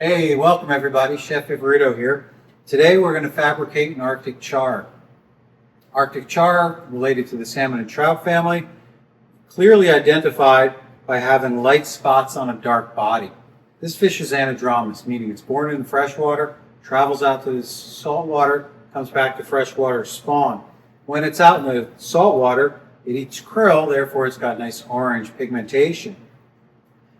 Hey, welcome everybody. Chef Ivorito here. Today we're going to fabricate an Arctic Char. Arctic Char, related to the salmon and trout family, clearly identified by having light spots on a dark body. This fish is anadromous, meaning it's born in freshwater, travels out to the saltwater, comes back to freshwater spawn. When it's out in the saltwater, it eats krill, therefore it's got nice orange pigmentation.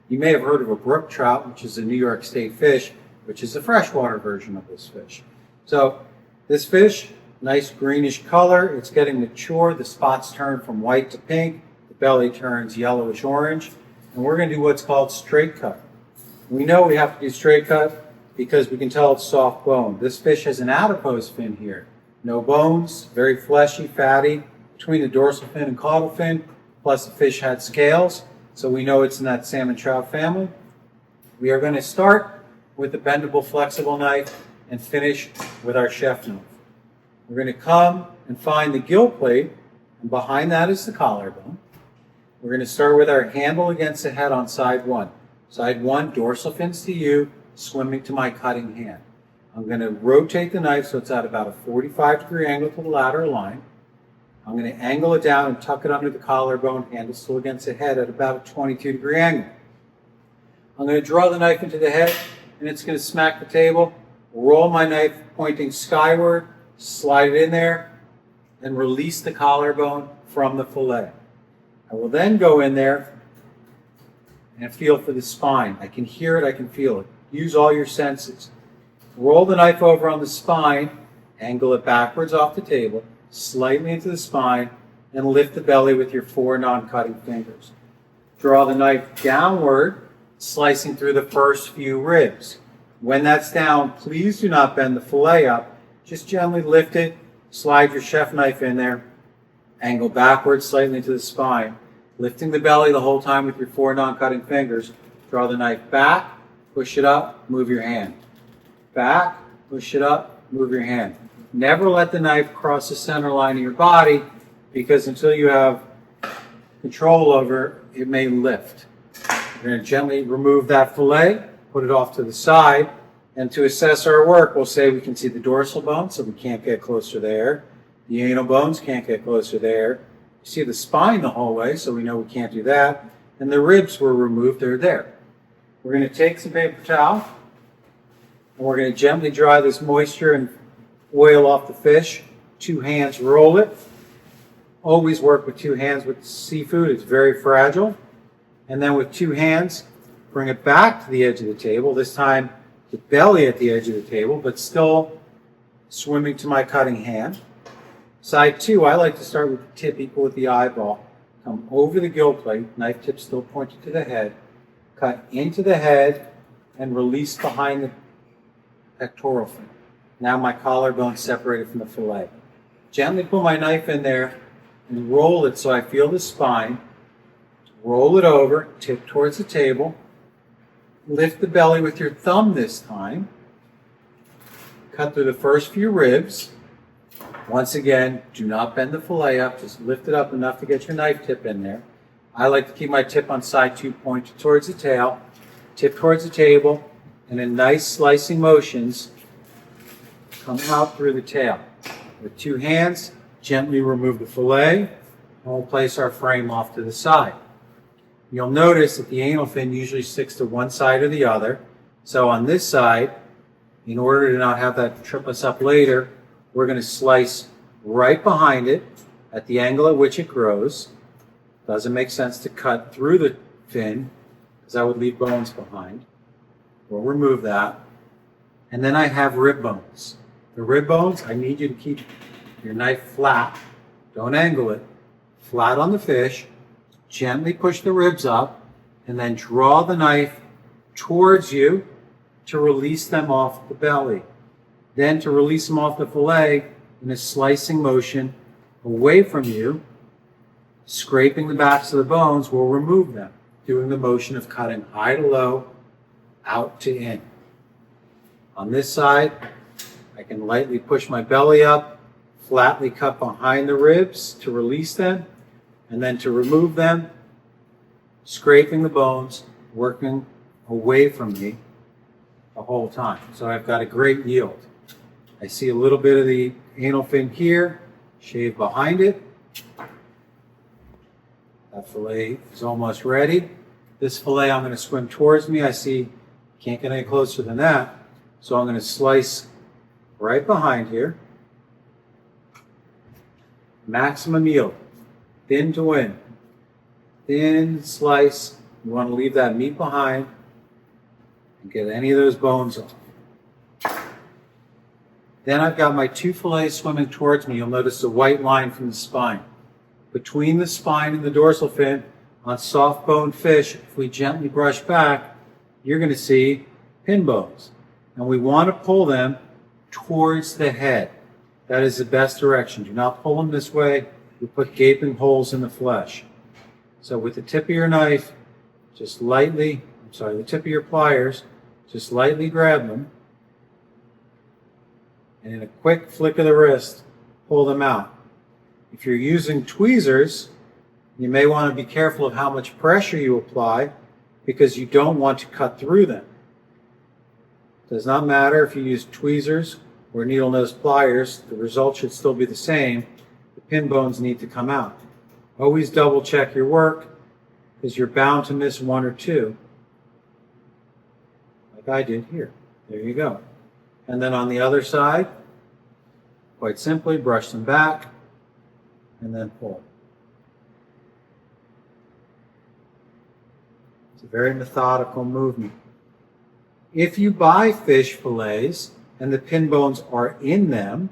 You may have heard of a brook trout, which is a New York State fish, which is a freshwater version of this fish. So this fish, nice greenish color, it's getting mature, the spots turn from white to pink, the belly turns yellowish orange, and we're going to do what's called straight cut. We know we have to do straight cut because we can tell it's soft bone. This fish has an adipose fin here. No bones, very fleshy, fatty, between the dorsal fin and caudal fin, plus the fish had scales. So we know it's in that salmon trout family. We are going to start with the bendable flexible knife and finish with our chef knife. We're going to come and find the gill plate, and behind that is the collarbone. We're going to start with our handle against the head on side one. Side one, dorsal fins to you, swimming to my cutting hand. I'm going to rotate the knife so it's at about a 45-degree angle to the lateral line. I'm going to angle it down and tuck it under the collarbone, handle still against the head at about a 22-degree angle. I'm going to draw the knife into the head, and it's going to smack the table, roll my knife pointing skyward, slide it in there, and release the collarbone from the fillet. I will then go in there and feel for the spine. I can hear it, I can feel it. Use all your senses. Roll the knife over on the spine, angle it backwards off the table, slightly into the spine, and lift the belly with your 4 non-cutting fingers. Draw the knife downward, slicing through the first few ribs. When that's down, please do not bend the fillet up. Just gently lift it, slide your chef knife in there, angle backwards slightly into the spine, lifting the belly the whole time with your 4 non-cutting fingers. Draw the knife back, push it up, move your hand. Back, push it up, move your hand. Never let the knife cross the center line of your body, because until you have control over it, it may lift. We're going to gently remove that fillet, put it off to the side, and to assess our work, we'll say we can see the dorsal bone, so we can't get closer there. The anal bones can't get closer there. You see the spine the whole way, so we know we can't do that. And the ribs were removed, they're there. We're going to take some paper towel, and we're going to gently dry this moisture and oil off the fish. 2 hands roll it. Always work with 2 hands with seafood. It's very fragile. And then with 2 hands, bring it back to the edge of the table. This time, the belly at the edge of the table, but still swimming to my cutting hand. Side 2, I like to start with the tip equal with the eyeball. Come over the gill plate, knife tip still pointed to the head. Cut into the head and release behind the pectoral fin. Now my collarbone separated from the fillet. Gently put my knife in there and roll it so I feel the spine. Roll it over, tip towards the table. Lift the belly with your thumb this time. Cut through the first few ribs. Once again, do not bend the fillet up, just lift it up enough to get your knife tip in there. I like to keep my tip on side 2 pointed towards the tail. Tip towards the table, and in nice slicing motions, come out through the tail. With 2 hands, gently remove the fillet, and we'll place our frame off to the side. You'll notice that the anal fin usually sticks to one side or the other. So on this side, in order to not have that trip us up later, we're going to slice right behind it at the angle at which it grows. Doesn't make sense to cut through the fin, because that would leave bones behind. We'll remove that. And then I have rib bones. The rib bones, I need you to keep your knife flat. Don't angle it. Flat on the fish. Gently push the ribs up, and then draw the knife towards you to release them off the belly. Then to release them off the fillet in a slicing motion away from you, scraping the backs of the bones will remove them, doing the motion of cutting high to low, out to in. On this side, I can lightly push my belly up, flatly cut behind the ribs to release them, and then to remove them, scraping the bones, working away from me, the whole time. So I've got a great yield. I see a little bit of the anal fin here, shave behind it. That fillet is almost ready. This fillet I'm going to swim towards me. I see, can't get any closer than that. So I'm going to slice right behind here. Maximum yield, thin to win. Thin slice. You want to leave that meat behind and get any of those bones off. Then I've got my two fillets swimming towards me. You'll notice a white line from the spine. Between the spine and the dorsal fin, on soft boned fish, if we gently brush back, you're going to see pin bones. And we want to pull them towards the head. That is the best direction. Do not pull them this way. You put gaping holes in the flesh. So with the tip of your knife, just lightly, the tip of your pliers, just lightly grab them. And in a quick flick of the wrist, pull them out. If you're using tweezers, you may want to be careful of how much pressure you apply because you don't want to cut through them. It does not matter if you use tweezers or needle nose pliers, the result should still be the same. The pin bones need to come out. Always double check your work because you're bound to miss one or two, like I did here. There you go. And then on the other side, quite simply, brush them back and then pull. It's a very methodical movement. If you buy fish fillets and the pin bones are in them,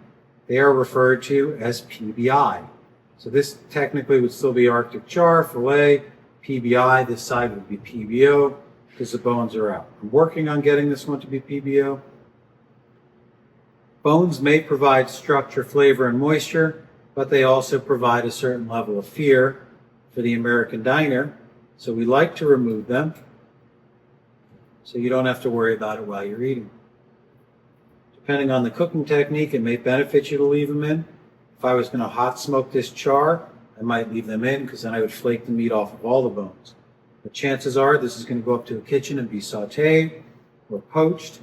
they are referred to as PBI. So this technically would still be Arctic Char, fillet, PBI. This side would be PBO because the bones are out. I'm working on getting this one to be PBO. Bones may provide structure, flavor, and moisture, but they also provide a certain level of fear for the American diner. So we like to remove them so you don't have to worry about it while you're eating. Depending on the cooking technique, it may benefit you to leave them in. If I was going to hot smoke this char, I might leave them in because then I would flake the meat off of all the bones. But chances are this is going to go up to the kitchen and be sauteed or poached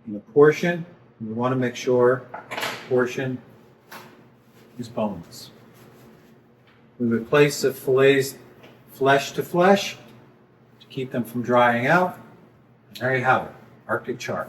in a portion. And you want to make sure the portion is boneless. We would place the fillets flesh to flesh to keep them from drying out. And there you have it, Arctic Char.